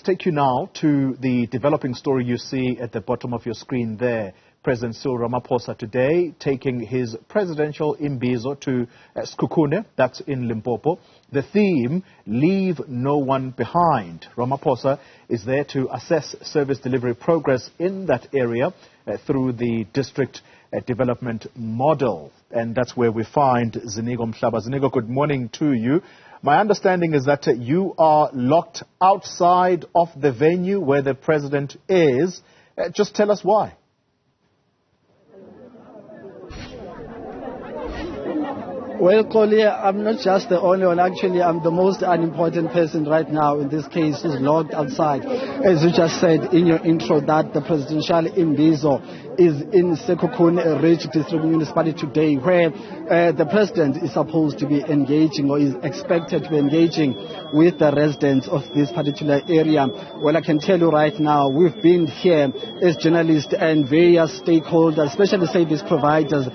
Let's take you now to the developing story you see at the bottom of your screen there. President Cyril Ramaphosa today taking his Presidential Imbizo to Sekhukhune, that's in Limpopo. The theme, Leave No One Behind. Ramaphosa is there to assess service delivery progress in that area through the district development model. And that's where we find Ziniko Mhlaba. Ziniko, good morning to you. My understanding is that you are locked outside of the venue where the president is. Just tell us why. Well, Kolia, I'm not just the only one. Actually, I'm the most unimportant person right now in this case who's locked outside. As you just said in your intro, that the Presidential Imbizo is in Sekhukhune District municipality today, where the president is supposed to be engaging or is expected to be engaging with the residents of this particular area. Well, I can tell you right now, we've been here as journalists and various stakeholders, especially service providers,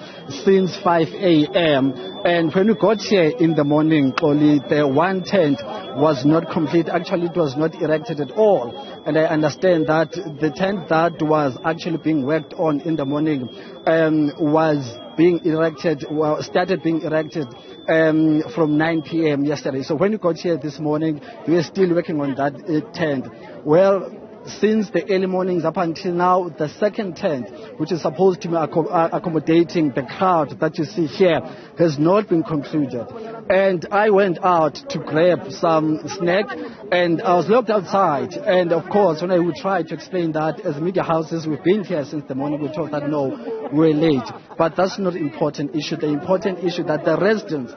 since 5 a.m. And when we got here in the morning, only the one tent was not complete. Actually, it was not erected at all. And I understand that the tent that was actually being worked on in the morning was being erected, started being erected from 9 p.m. yesterday. So when we got here this morning, we were still working on that tent. Well, since the early mornings up until now, the second tent, which is supposed to be accommodating the crowd that you see here, has not been concluded. And I went out to grab some snack, and I was locked outside. And of course, when I would try to explain that as media houses, we've been here since the morning, we told that no, we're late. But that's not the important issue. The important issue that the residents,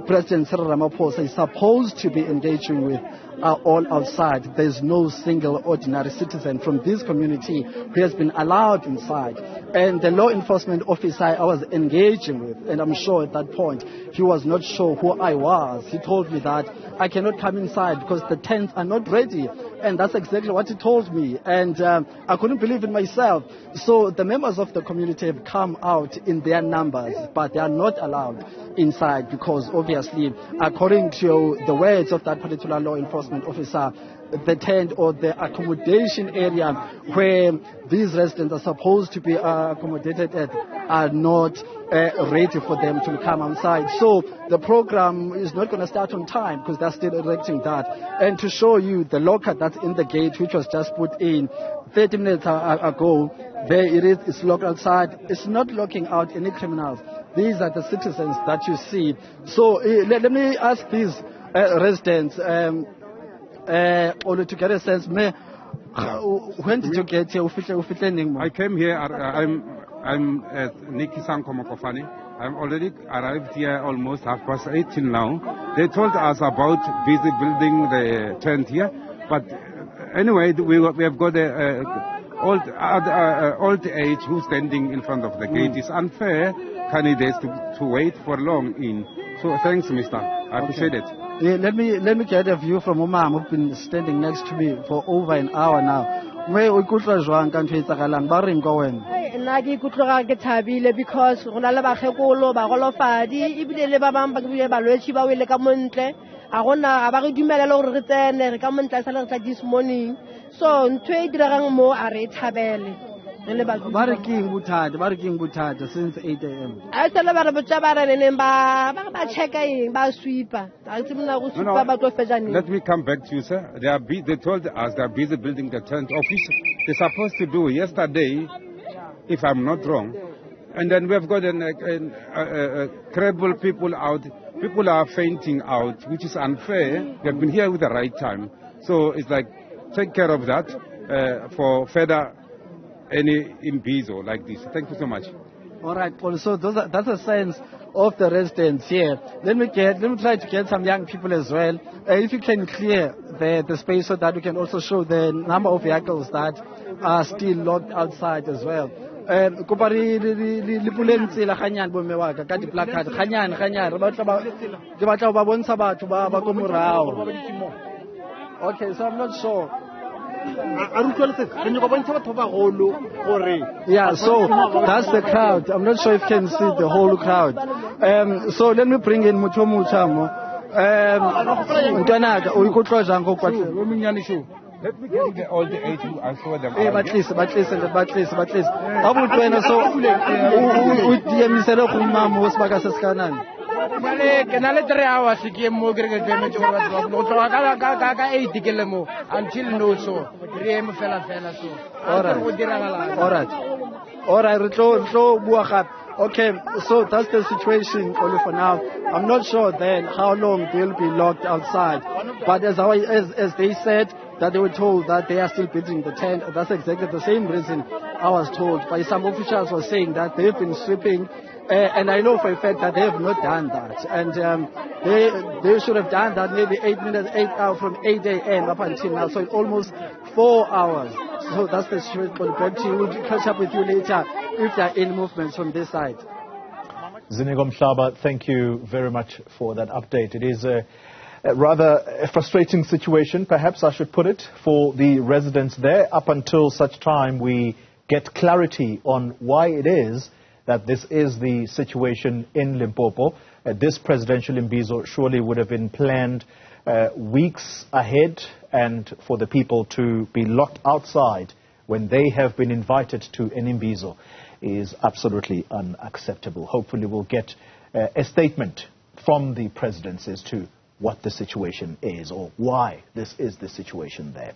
President Cyril Ramaphosa, is supposed to be engaging with are all outside. There's no single ordinary citizen from this community who has been allowed inside. And the law enforcement officer I was engaging with, and I'm sure at that point, he was not sure who I was. He told me that I cannot come inside because the tents are not ready. And that's exactly what he told me. And I couldn't believe it myself. So the members of the community have come out in their numbers, but they are not allowed inside because obviously, according to the words of that particular law enforcement officer, the tent or the accommodation area where these residents are supposed to be accommodated at are not ready for them to come outside. So the program is not going to start on time because they're still erecting that. And to show you the locker that's in the gate, which was just put in 30 minutes ago, there it is, it's locked outside. It's not locking out any criminals. These are the citizens that you see. So let me ask these residents, only to get a sense, when did you get here? I came here, I'm Nikki Sankomokofani. I'm already arrived here almost 8:30 till now. They told us about busy building the tent here, but anyway, we have got old age who's standing in front of the gate. It's unfair candidates to wait for long in. So thanks, mister. I appreciate it. Yeah, let me get a view from Umam who's been standing next to me for over an hour now. Where we could join country Baring going. Nagi kutlora ke thabile because rona le bagekolo ba golofadi ibile le ba bang ba ke ba lwetsi ba wele ka montle a gona ba re dumela le gore re tsene re ka montle sa le re tla this morning so ntwe e dirang mo a re thabele le ba re king buthata since 8 a.m. a tsela ba re botsa ba re neng ba checka eng ba sweeper a tsimona go sweeper ba tlo fetsa. Let me come back to you, sir. They told us they are busy building the tent office. They're supposed to do yesterday, if I'm not wrong, and then we have got credible people out. People are fainting out, which is unfair. We have been here with the right time, so it's like take care of that for further any imbizo like this. Thank you so much. All right, Paul. So that's a sense of the residents here. Let me try to get some young people as well. If you can clear the space so that we can also show the number of vehicles that are still locked outside as well. Okay, so I'm not sure. Yeah, so that's the crowd. I'm not sure if you can see the whole crowd. So let me bring in Mutomu Chamo. Let me get all the 8 who I saw them. But listen. How would when so with the Mr. Khumam was Bagasas Canan? Can I let 3 hours to get more great damage or until no so. All right. Okay, so that's the situation only for now. I'm not sure then how long they'll be locked outside. But as they said, that they were told that they are still building the tent. That's exactly the same reason I was told. But some officials were saying that they've been sweeping. And I know for a fact that they have not done that. And they should have done that maybe 8 minutes, 8 hours from 8 a.m. up until now. So it's almost 4 hours. So that's the situation. Back to you. We'll catch up with you later if there are any movements from this side. Ziniko, Mhlaba, thank you very much for that update. It is a rather frustrating situation, perhaps I should put it, for the residents there up until such time we get clarity on why it is that this is the situation in Limpopo. This presidential Imbizo surely would have been planned weeks ahead, and for the people to be locked outside when they have been invited to an Imbizo is absolutely unacceptable. Hopefully we'll get a statement from the president as to what the situation is or why this is the situation there.